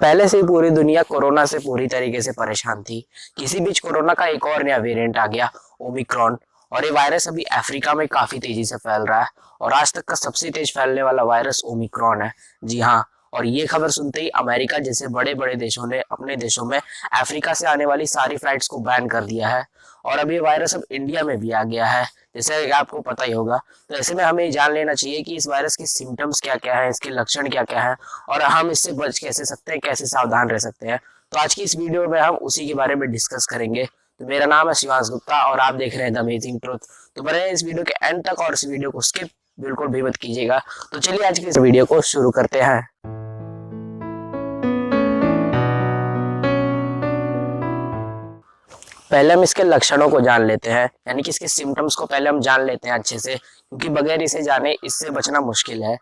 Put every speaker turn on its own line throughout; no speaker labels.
पहले से ही पूरी दुनिया कोरोना से पूरी तरीके से परेशान थी। किसी बीच कोरोना का एक और नया वेरिएंट आ गया, ओमिक्रॉन। और ये वायरस अभी अफ्रीका में काफी तेजी से फैल रहा है और आज तक का सबसे तेज फैलने वाला वायरस ओमिक्रॉन है। जी हाँ। और ये खबर सुनते ही अमेरिका जैसे बड़े बड़े देशों ने अपने देशों में अफ्रीका से आने वाली सारी फ्लाइट्स को बैन कर दिया है। और अब ये वायरस अब इंडिया में भी आ गया है, जैसे कि आपको पता ही होगा। तो ऐसे में हमें जान लेना चाहिए कि इस वायरस के सिम्टम्स क्या क्या है, इसके लक्षण क्या क्या है और हम इससे बच कैसे सकते हैं, कैसे सावधान रह सकते हैं। तो आज की इस वीडियो में हम उसी के बारे में डिस्कस करेंगे। तो मेरा नाम है शिवांश गुप्ता और आप देख रहे हैं द अमेजिंग ट्रुथ। तो बने इस वीडियो के एंड तक और इस वीडियो को स्किप बिल्कुल भी मत कीजिएगा। तो चलिए आज की इस वीडियो को शुरू करते हैं। पहले हम इसके लक्षणों को जान लेते हैं, यानी कि इसके सिम्टम्स को पहले हम जान लेते हैं अच्छे से, क्योंकि बगैर इसे जाने इससे बचना मुश्किल है।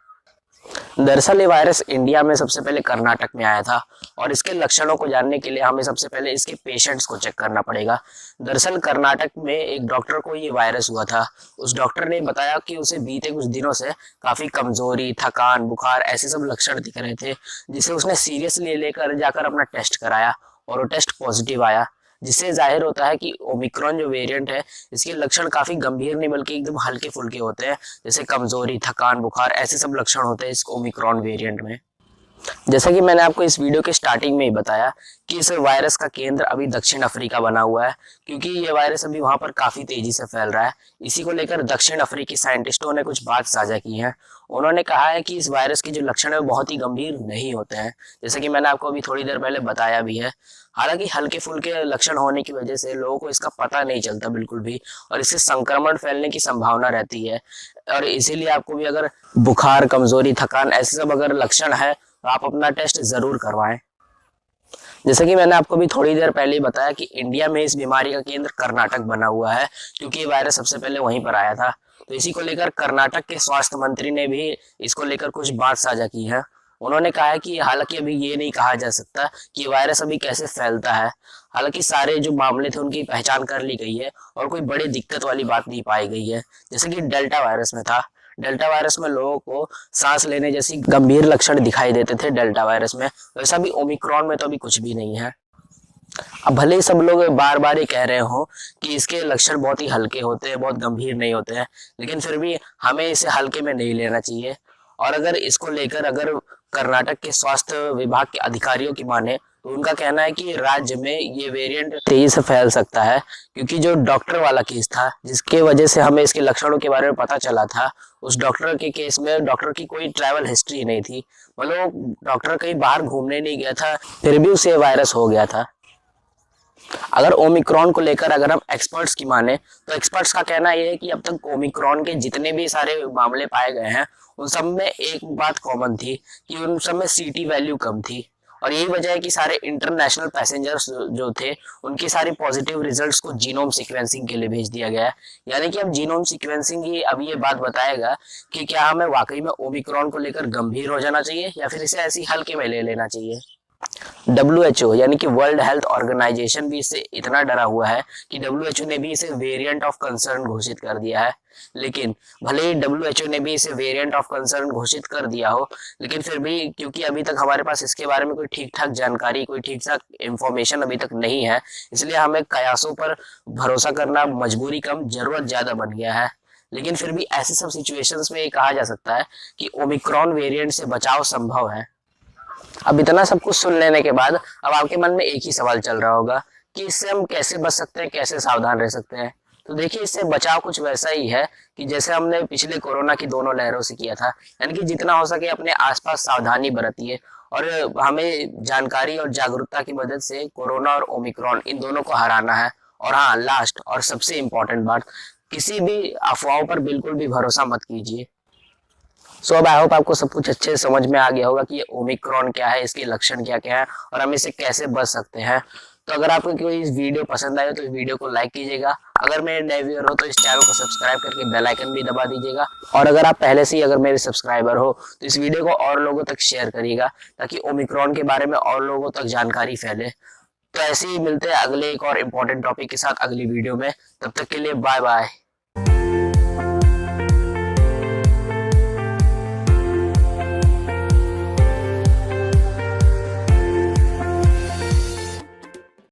दरअसल ये वायरस इंडिया में सबसे पहले कर्नाटक में आया था और इसके लक्षणों को जानने के लिए हमें सबसे पहले इसके पेशेंट्स को चेक करना पड़ेगा। दरअसल कर्नाटक में एक डॉक्टर को ये वायरस हुआ था। उस डॉक्टर ने बताया कि उसे बीते कुछ दिनों से काफी कमजोरी, थकान, बुखार ऐसे सब लक्षण दिख रहे थे, जिसे उसने सीरियसली लेकर जाकर अपना टेस्ट कराया और वो टेस्ट पॉजिटिव आया, जिससे जाहिर होता है कि ओमिक्रॉन जो वेरिएंट है इसके लक्षण काफी गंभीर नहीं बल्कि एकदम हल्के फुल्के होते हैं, जैसे कमजोरी, थकान, बुखार ऐसे सब लक्षण होते हैं इस ओमिक्रॉन वेरिएंट में। जैसा कि मैंने आपको इस वीडियो के स्टार्टिंग में ही बताया कि इस वायरस का केंद्र अभी दक्षिण अफ्रीका बना हुआ है, क्योंकि ये वायरस अभी वहां पर काफी तेजी से फैल रहा है। इसी को लेकर दक्षिण अफ्रीकी साइंटिस्टों ने कुछ बात साझा की है। उन्होंने कहा है कि इस वायरस के जो लक्षण है वो बहुत ही गंभीर नहीं होते हैं, जैसे कि मैंने आपको अभी थोड़ी देर पहले बताया भी है। हालांकि हल्के फुल्के लक्षण होने की वजह से लोगों को इसका पता नहीं चलता बिल्कुल भी और इससे संक्रमण फैलने की संभावना रहती है। और इसीलिए आपको भी अगर बुखार, कमजोरी, थकान ऐसे सब अगर लक्षण है तो आप अपना टेस्ट जरूर करवाएं। जैसे कि मैंने आपको भी थोड़ी देर पहले ही बताया कि इंडिया में इस बीमारी का केंद्र कर्नाटक बना हुआ है, क्योंकि ये वायरस सबसे पहले वहीं पर आया था। तो इसी को लेकर कर्नाटक के स्वास्थ्य मंत्री ने भी इसको लेकर कुछ बात साझा की है। उन्होंने कहा है कि हालांकि अभी ये नहीं कहा जा सकता कि वायरस अभी कैसे फैलता है। हालांकि सारे जो मामले थे उनकी पहचान कर ली गई है और कोई बड़ी दिक्कत वाली बात नहीं पाई गई है, जैसे कि डेल्टा वायरस में था। डेल्टा वायरस में लोगों को सांस लेने जैसी गंभीर लक्षण दिखाई देते थे डेल्टा वायरस में, वैसा भी ओमिक्रॉन में तो अभी कुछ भी नहीं है। अब भले ही सब लोग बार बार ये कह रहे हो कि इसके लक्षण बहुत ही हल्के होते हैं, बहुत गंभीर नहीं होते हैं, लेकिन फिर भी हमें इसे हल्के में नहीं लेना चाहिए। और अगर इसको लेकर अगर कर्नाटक के स्वास्थ्य विभाग के अधिकारियों की माने तो उनका कहना है कि राज्य में ये वेरिएंट तेजी से फैल सकता है, क्योंकि जो डॉक्टर वाला केस था जिसके वजह से हमें इसके लक्षणों के बारे में पता चला था, उस डॉक्टर के केस में डॉक्टर की कोई ट्रैवल हिस्ट्री नहीं थी, मतलब डॉक्टर कहीं बाहर घूमने नहीं गया था, फिर भी उसे वायरस हो गया था। अगर ओमिक्रॉन को लेकर अगर हम एक्सपर्ट्स की माने तो एक्सपर्ट्स का कहना यह है कि अब तक ओमिक्रॉन के जितने भी सारे मामले पाए गए हैं उन सब में एक बात कॉमन थी कि उन सब में सीटी वैल्यू कम थी। और यही वजह है कि सारे इंटरनेशनल पैसेंजर्स जो थे उनकी सारी पॉजिटिव रिजल्ट्स को जीनोम सीक्वेंसिंग के लिए भेज दिया गया है। यानी कि अब जीनोम सीक्वेंसिंग ही अब ये बात बताएगा कि क्या हमें वाकई में ओमिक्रॉन को लेकर गंभीर हो जाना चाहिए या फिर इसे ऐसी हल्के में ले लेना चाहिए। WHO यानी कि वर्ल्ड हेल्थ ऑर्गेनाइजेशन भी इससे इतना डरा हुआ है कि WHO ने भी इसे वेरिएंट ऑफ कंसर्न घोषित कर दिया है। लेकिन भले ही WHO ने भी इसे वेरिएंट ऑफ कंसर्न घोषित कर दिया हो, लेकिन फिर भी क्योंकि अभी तक हमारे पास इसके बारे में कोई ठीक ठाक जानकारी, कोई ठीक ठाक इंफॉर्मेशन अभी तक नहीं है, इसलिए हमें कयासों पर भरोसा करना मजबूरी कम जरूरत ज्यादा बन गया है। लेकिन फिर भी ऐसे सब सिचुएशंस में ये कहा जा सकता है कि ओमिक्रॉन वेरिएंट से बचाव संभव है। अब इतना सब कुछ सुन लेने के बाद अब आपके मन में एक ही सवाल चल रहा होगा कि इससे हम कैसे बच सकते हैं, कैसे सावधान रह सकते हैं। तो देखिए, इससे बचाव कुछ वैसा ही है कि जैसे हमने पिछले कोरोना की दोनों लहरों से किया था, यानी कि जितना हो सके अपने आसपास सावधानी बरतिए और हमें जानकारी और जागरूकता की मदद से कोरोना और ओमिक्रॉन इन दोनों को हराना है। और हाँ, लास्ट और सबसे इम्पोर्टेंट बात, किसी भी अफवाहों पर बिल्कुल भी भरोसा मत कीजिए। सो अब आई होप आपको सब कुछ अच्छे से समझ में आ गया होगा कि ये ओमिक्रॉन क्या है, इसके लक्षण क्या क्या है और हम इससे कैसे बच सकते हैं। तो अगर आपको कोई इस वीडियो पसंद आए तो इस वीडियो को लाइक कीजिएगा। अगर मेरे नए व्यूअर हो तो इस चैनल को सब्सक्राइब करके बेल आइकन भी दबा दीजिएगा। और अगर आप पहले से ही अगर मेरे सब्सक्राइबर हो तो इस वीडियो को और लोगों तक शेयर करिएगा, ताकि ओमिक्रॉन के बारे में और लोगों तक जानकारी फैले। तो ऐसे ही मिलते हैं अगले एक और इम्पोर्टेंट टॉपिक के साथ अगली वीडियो में। तब तक के लिए बाय बाय।